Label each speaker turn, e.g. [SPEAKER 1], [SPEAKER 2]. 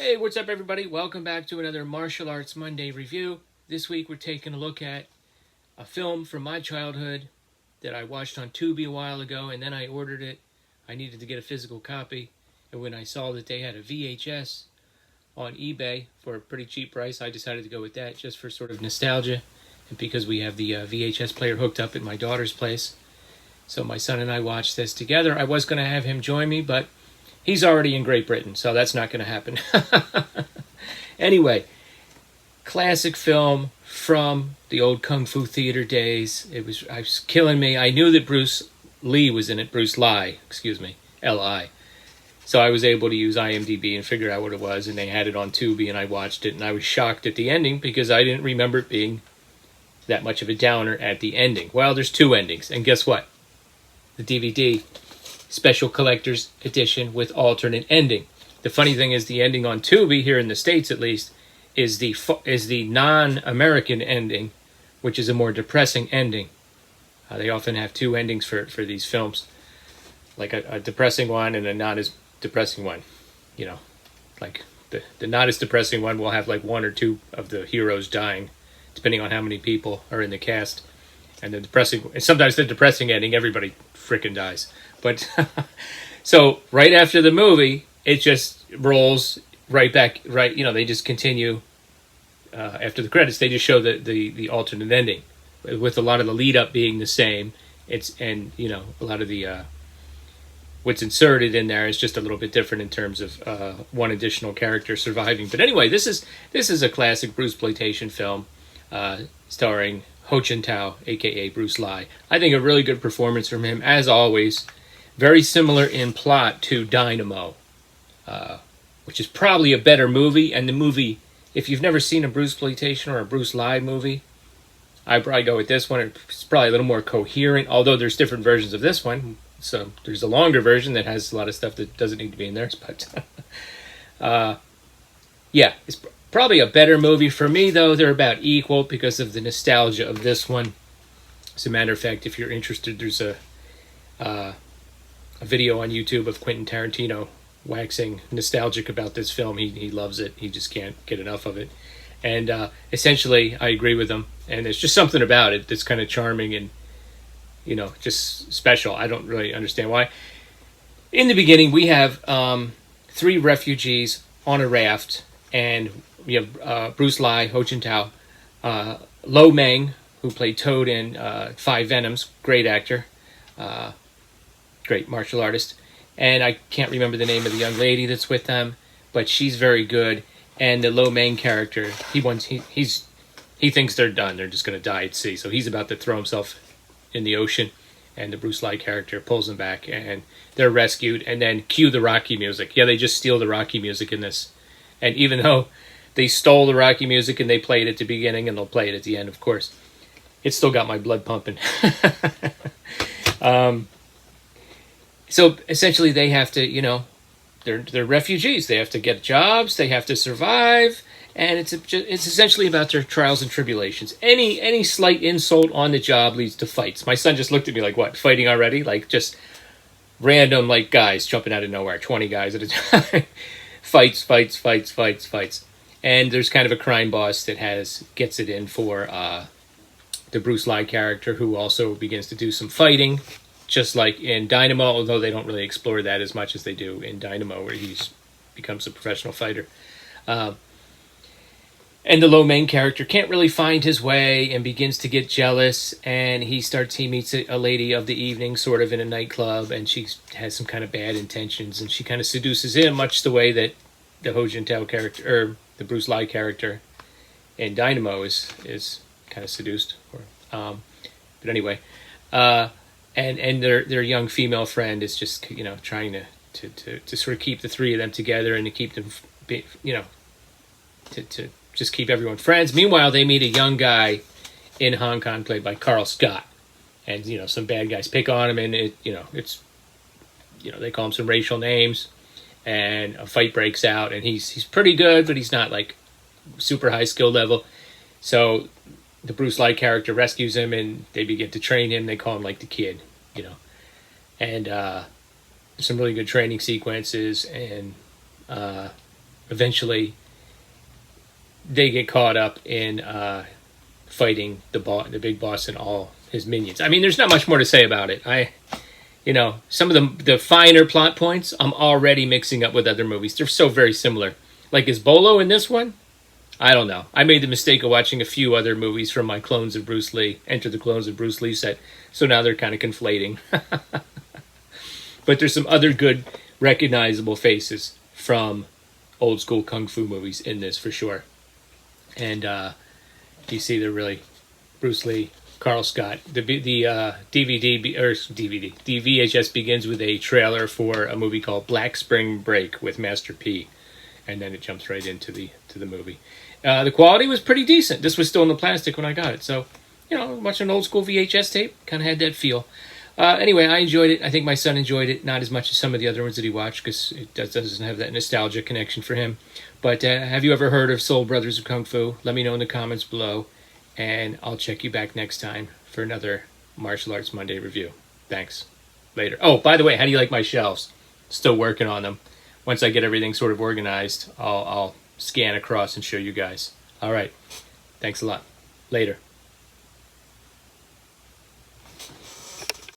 [SPEAKER 1] Hey, what's up, everybody? Welcome back to another Martial Arts Monday review. This week, we're taking a look at a film from my childhood that I watched on Tubi a while ago, and then I ordered it. I needed to get a physical copy, and when I saw that they had a VHS on eBay for a pretty cheap price, I decided to go with that just for sort of nostalgia, and because we have the VHS player hooked up at my daughter's place. So my son and I watched this together. I was going to have him join me, but he's already in Great Britain, so that's not going to happen. Anyway, classic film from the old Kung Fu theater days. I was killing me. I knew that Bruce Lee was in it. Bruce Lee, excuse me, L-I. So I was able to use IMDb and figure out what it was, and they had it on Tubi, and I watched it, and I was shocked at the ending because I didn't remember it being that much of a downer at the ending. Well, there's two endings, and guess what? The DVD special collector's edition with alternate ending. The funny thing is, the ending on Tubi, here in the States at least, is the non-American ending, which is a more depressing ending. They often have two endings for these films, like a depressing one and a not as depressing one. You know, like the not as depressing one will have like one or two of the heroes dying, depending on how many people are in the cast. And sometimes the depressing ending, everybody freaking dies. But so right after the movie, it just rolls right back. Right, they just continue after the credits. They just show the alternate ending, with a lot of the lead up being the same. A lot of the what's inserted in there is just a little bit different in terms of one additional character surviving. But anyway, this is a classic Bruceploitation film starring Ho Chun Tao, aka Bruce Lee. I think a really good performance from him, as always. Very similar in plot to Dynamo, which is probably a better movie. And the movie, if you've never seen a Bruceploitation or a Bruce Lee movie, I'd probably go with this one. It's probably a little more coherent, although there's different versions of this one. So there's a longer version that has a lot of stuff that doesn't need to be in there. But yeah, it's probably a better movie. For me, though, they're about equal because of the nostalgia of this one. As a matter of fact, if you're interested, there's a video on YouTube of Quentin Tarantino waxing nostalgic about this film. He loves it. He just can't get enough of it. And essentially, I agree with him. And there's just something about it that's kind of charming and, just special. I don't really understand why. In the beginning, we have three refugees on a raft, and we have Bruce Lee, Ho Chun Tao, Lo Meng, who played Toad in Five Venoms, great actor, great martial artist, and I can't remember the name of the young lady that's with them, but she's very good. And the Lo Meng character, he thinks they're done; they're just going to die at sea, so he's about to throw himself in the ocean, and the Bruce Lee character pulls him back, and they're rescued. And then cue the Rocky music. Yeah, they just steal the Rocky music in this, and even though they stole the Rocky music and they play it at the beginning and they'll play it at the end, of course, it's still got my blood pumping. So essentially, they have to, they're refugees. They have to get jobs. They have to survive, and it's essentially about their trials and tribulations. Any slight insult on the job leads to fights. My son just looked at me like, "What? Fighting already?" Like just random guys jumping out of nowhere, 20 guys at a time. Fights. And there's kind of a crime boss that gets it in for the Bruce Lee character, who also begins to do some fighting, just like in Dynamo, although they don't really explore that as much as they do in Dynamo, where he becomes a professional fighter. And the Lo Meng character can't really find his way and begins to get jealous, and he meets a lady of the evening, sort of in a nightclub, and she has some kind of bad intentions, and she kind of seduces him, much the way that the Ho Chun Tao character, or the Bruce Lee character in Dynamo is kind of seduced. But anyway, and their young female friend is just trying to sort of keep the three of them together and to keep them to just keep everyone friends. Meanwhile, they meet a young guy in Hong Kong played by Carl Scott, and some bad guys pick on him, and they call him some racial names, and a fight breaks out, and he's pretty good, but he's not like super high skill level. So the Bruce Lee character rescues him, and they begin to train him. They call him like the kid, and there's some really good training sequences, and eventually they get caught up in fighting the big boss and all his minions. I mean, there's not much more to say about it. Some of the finer plot points I'm already mixing up with other movies. They're so very similar. Like, is Bolo in this one? I don't know. I made the mistake of watching a few other movies from my Clones of Bruce Lee, Enter the Clones of Bruce Lee set, so now they're kind of conflating. But there's some other good, recognizable faces from old school kung fu movies in this for sure. And you see they're really Bruce Lee, Carl Scott. The VHS begins with a trailer for a movie called Black Spring Break with Master P, and then it jumps right into the movie. The quality was pretty decent. This was still in the plastic when I got it, so watching an old school VHS tape, kind of had that feel. Anyway, I enjoyed it. I think my son enjoyed it, not as much as some of the other ones that he watched, because it doesn't have that nostalgia connection for him. But have you ever heard of Soul Brothers of Kung Fu? Let me know in the comments below, and I'll check you back next time for another Martial Arts Monday review. Thanks. Later. Oh, by the way, how do you like my shelves? Still working on them. Once I get everything sort of organized, I'll scan across and show you guys. All right. Thanks a lot. Later.